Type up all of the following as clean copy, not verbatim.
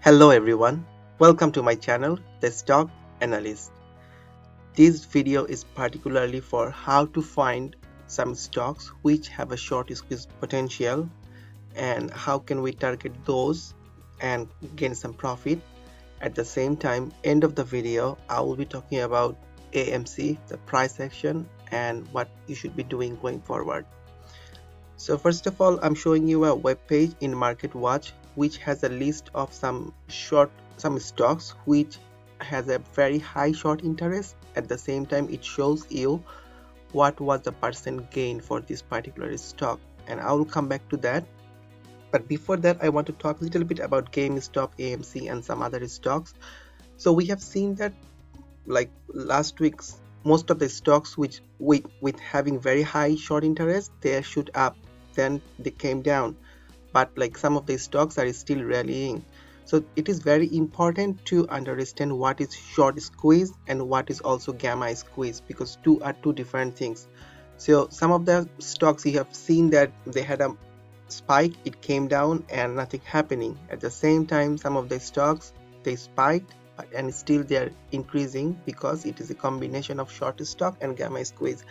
Hello everyone, welcome to my channel, The Stock Analyst. This video is particularly for how to find some stocks which have a short squeeze potential and how can we target those and gain some profit. At the same time, end of the video, I will be talking about AMC, the price action, and what you should be doing going forward. So first of all, I'm showing you a web page in MarketWatch which has a list of some stocks which has a very high short interest. At the same time, it shows you what was the percent gain for this particular stock, and I will come back to that. But before that, I want to talk a little bit about GameStop, AMC, and some other stocks. So we have seen that like last week's most of the stocks which with having very high short interest, they shoot up, then they came down, but like some of the stocks are still rallying. So it is very important to understand what is short squeeze and what is also gamma squeeze, because two are two different things. So some of the stocks you have seen that they had a spike, it came down and nothing happening. At the same time, some of the stocks they spiked and still they are increasing because it is a combination of short stock and gamma squeeze.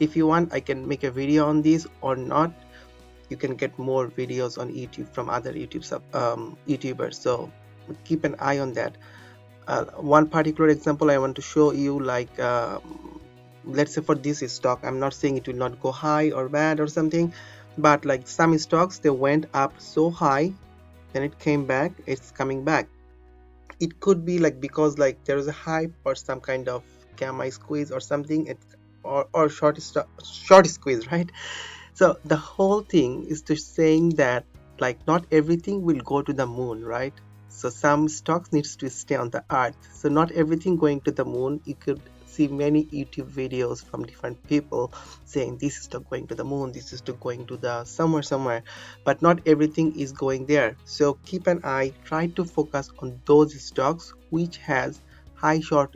If you want, I can make a video on this or not. You can get more videos on YouTube from other YouTubers, so keep an eye on that. One particular example I want to show you, like let's say for this stock, I'm not saying it will not go high or bad or something, but like some stocks they went up so high, then it came back, it's coming back. It could be like because like there is a hype or some kind of gamma squeeze or something, or short squeeze, right? So the whole thing is to saying that like not everything will go to the moon, right? So some stocks needs to stay on the earth. So not everything going to the moon. You could see many YouTube videos from different people saying this is stock going to the moon, this is stock going to the somewhere, but not everything is going there. So keep an eye, try to focus on those stocks which has high short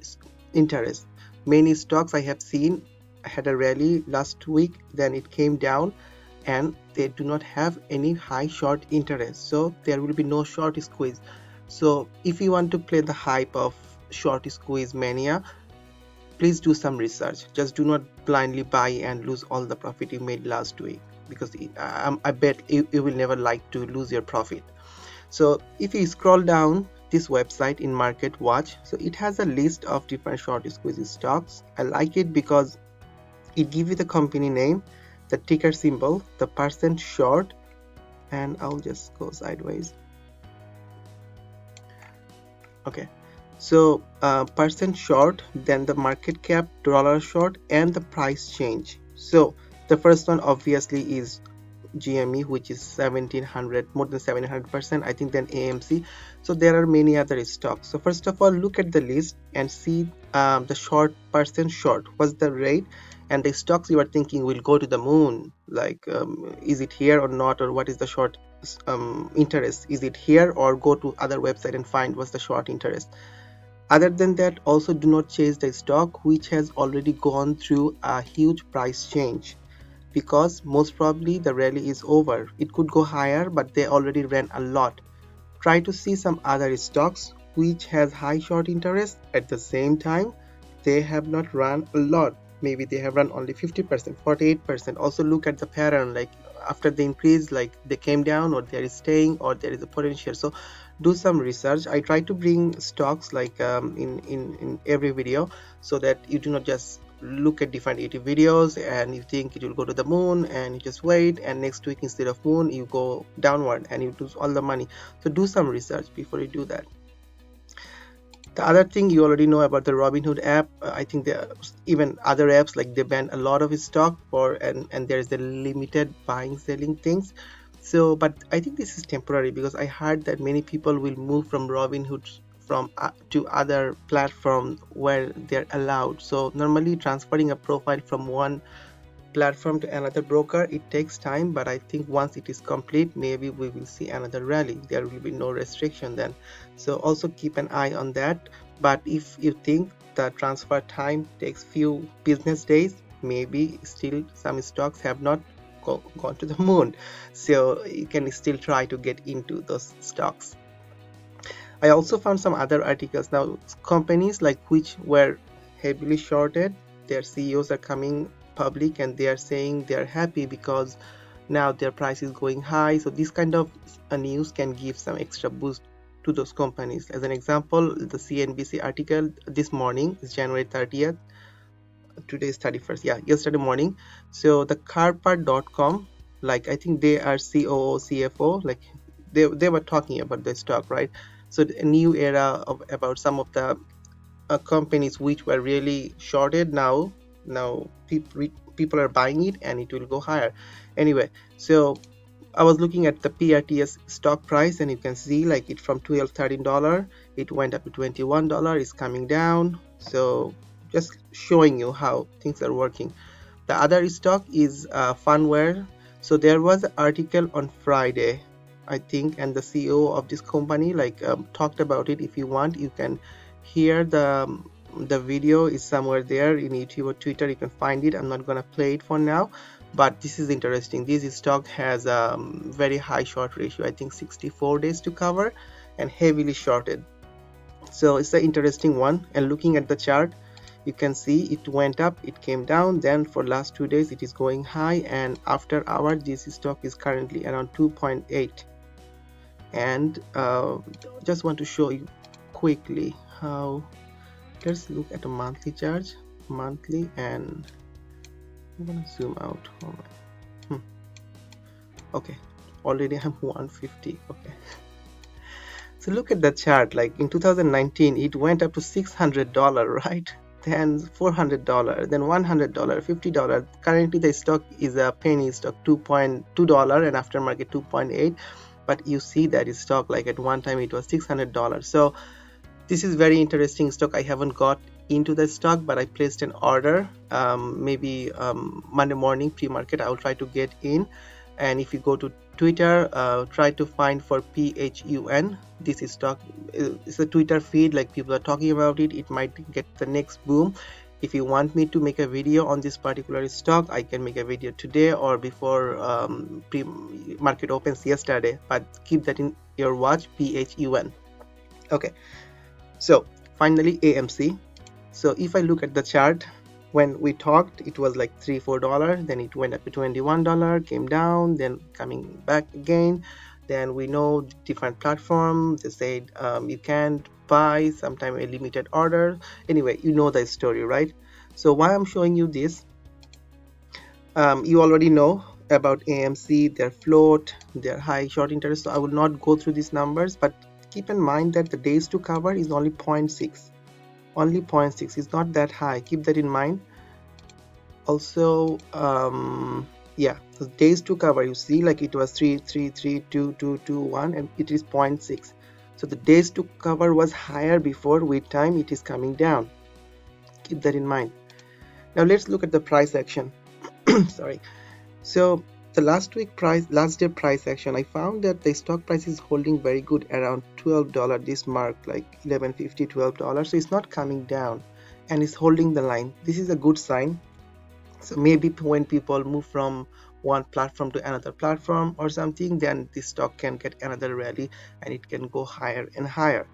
interest. Many stocks I have seen had a rally last week, then it came down and they do not have any high short interest, so there will be no short squeeze. So if you want to play the hype of short squeeze mania, please do some research. Just do not blindly buy and lose all the profit you made last week, because I bet you will never like to lose your profit. So if you scroll down this website in MarketWatch, so it has a list of different short squeeze stocks. I like it because it gives you the company name, the ticker symbol, the percent short, and I'll just go sideways. Okay, so percent short, then the market cap, dollar short, and the price change. So the first one obviously is GME, which is 1700, more than 700%, I think, then AMC. So there are many other stocks. So first of all, look at the list and see the short percent short, what's the rate, and the stocks you are thinking will go to the moon, like is it here or not, or what is the short interest, is it here, or go to other website and find what's the short interest. Other than that, also do not chase the stock which has already gone through a huge price change, because most probably the rally is over. It could go higher, but they already ran a lot. Try to see some other stocks which has high short interest. At the same time, they have not run a lot. Maybe they have run only 50%, 48%. Also look at the pattern, like after the increase, like they came down, or they are staying, or there is a potential. So do some research. I try to bring stocks like in every video, so that you do not just look at different YouTube videos and you think it will go to the moon and you just wait, and next week instead of moon you go downward and you lose all the money. So do some research before you do that. The other thing, you already know about the Robinhood app. I think there are even other apps, like they ban a lot of stock for, and there is the limited buying selling things. So but I think this is temporary, because I heard that many people will move from Robinhood from to other platforms where they're allowed. So normally transferring a profile from one platform to another broker, it takes time, but I think once it is complete, maybe we will see another rally. There will be no restriction then. So also keep an eye on that. But if you think the transfer time takes few business days, maybe still some stocks have not gone to the moon, so you can still try to get into those stocks. I also found some other articles. Now companies like which were heavily shorted, their CEOs are coming public and they are saying they are happy because now their price is going high. So this kind of news can give some extra boost to those companies. As an example, the CNBC article this morning is January 30th. Today is 31st. Yeah, yesterday morning. So the carpart.com, like I think they are COO, CFO, like they were talking about the stock, right? So a new era of about some of the companies which were really shorted. Now people are buying it and it will go higher. Anyway, so I was looking at the PRTS stock price and you can see like it from 12 $13 it went up to $21. It's coming down. So just showing you how things are working. The other stock is Funware. So there was an article on Friday, I think, and the CEO of this company like talked about it. If you want, you can hear the video is somewhere there in YouTube or Twitter. You can find it. I'm not gonna play it for now, but this is interesting. This stock has a very high short ratio. I think 64 days to cover, and heavily shorted. So it's an interesting one. And looking at the chart, you can see it went up, it came down, then for last 2 days it is going high, and after hour this stock is currently around 2.8. And just want to show you quickly how. Let's look at a monthly charge, monthly, and I'm gonna zoom out. Oh my. Okay, already I'm 150. Okay. So look at the chart. Like in 2019, it went up to $600, right? Then $400, then $100, $50. Currently, the stock is a penny stock, $2.2, and aftermarket 2.8. But you see that is stock like at one time it was $600. So this is very interesting stock. I haven't got into the stock, but I placed an order. Maybe Monday morning pre-market I will try to get in. And if you go to Twitter, try to find for PHUN. This is stock. It's a Twitter feed, like people are talking about it. It might get the next boom. If you want me to make a video on this particular stock, I can make a video today or before pre-market opens yesterday. But keep that in your watch. PHUN. Okay. So finally AMC. So if I look at the chart, when we talked it was like $3-4, then it went up to $21, came down, then coming back again. Then we know different platforms, they said you can't buy, sometime a limited order. Anyway, you know the story, right? So why I'm showing you this, you already know about AMC, their float, their high short interest. So I will not go through these numbers, but keep in mind that the days to cover is only 0.6. Only 0.6 is not that high. Keep that in mind. Also, yeah, so days to cover, you see like it was 3 3 3 2 2 2 1 and it is 0.6. So the days to cover was higher before. With time it is coming down. Keep that in mind. Now let's look at the price action. Sorry. So the last day price action, I found that the stock price is holding very good around $12. This mark like $11.50, $12. So it's not coming down and it's holding the line. This is a good sign. So maybe when people move from one platform to another platform or something, then this stock can get another rally and it can go higher and higher.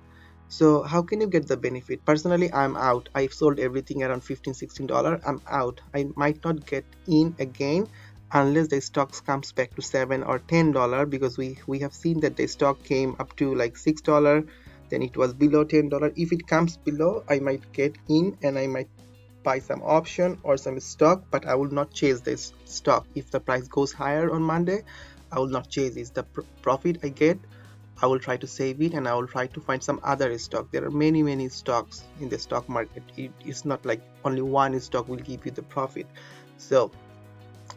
So how can you get the benefit? Personally, I'm out. I've sold everything around $15-16. I'm out. I might not get in again unless the stock comes back to $7 or $10, because we have seen that the stock came up to like $6, then it was below $10. If it comes below, I might get in and I might buy some option or some stock, but I will not chase this stock. If the price goes higher on Monday, I will not chase it. The profit I get, I will try to save it and I will try to find some other stock. There are many stocks in the stock market. It's not like only one stock will give you the profit. So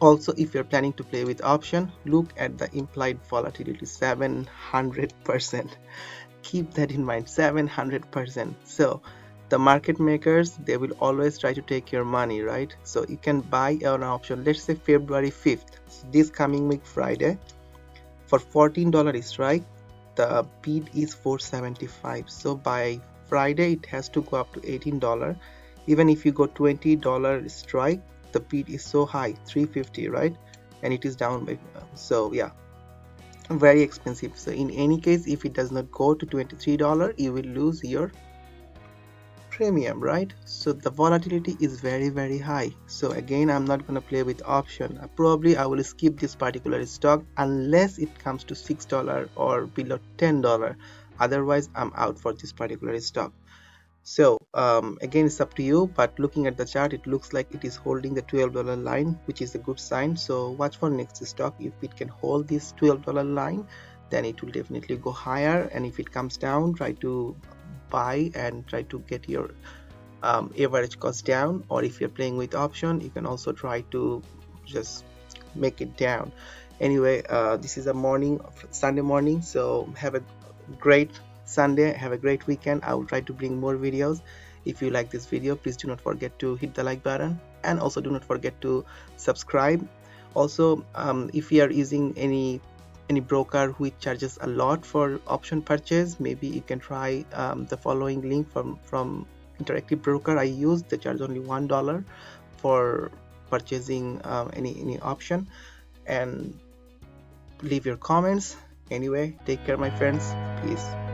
also, if you're planning to play with option, look at the implied volatility, 700%. Keep that in mind, 700%. So the market makers, they will always try to take your money, right? So you can buy an option, let's say February 5th, this coming week Friday, for $14 strike. The bid is $4.75. So by Friday it has to go up to $18. Even if you go $20 strike, the bid is so high, $3.50, right? And it is down by, so yeah. very expensive. So in any case, if it does not go to $23, you will lose your premium, right? So the volatility is very high. So again, I'm not gonna play with option. Probably I will skip this particular stock unless it comes to $6 or below $10. Otherwise, I'm out for this particular stock. So again, it's up to you, but looking at the chart, it looks like it is holding the $12 line, which is a good sign. So watch for next stock. If it can hold this $12 line, then it will definitely go higher, and if it comes down, try to buy and try to get your average cost down. Or if you're playing with option, you can also try to just make it down. Anyway, this is a morning, Sunday morning, so have a great Sunday, have a great weekend. I will try to bring more videos. If you like this video, please do not forget to hit the like button, and also do not forget to subscribe. Also, if you are using any broker which charges a lot for option purchase, maybe you can try the following link from interactive broker I use. They charge only $1 for purchasing any option. And leave your comments. Anyway, take care, my friends. Peace.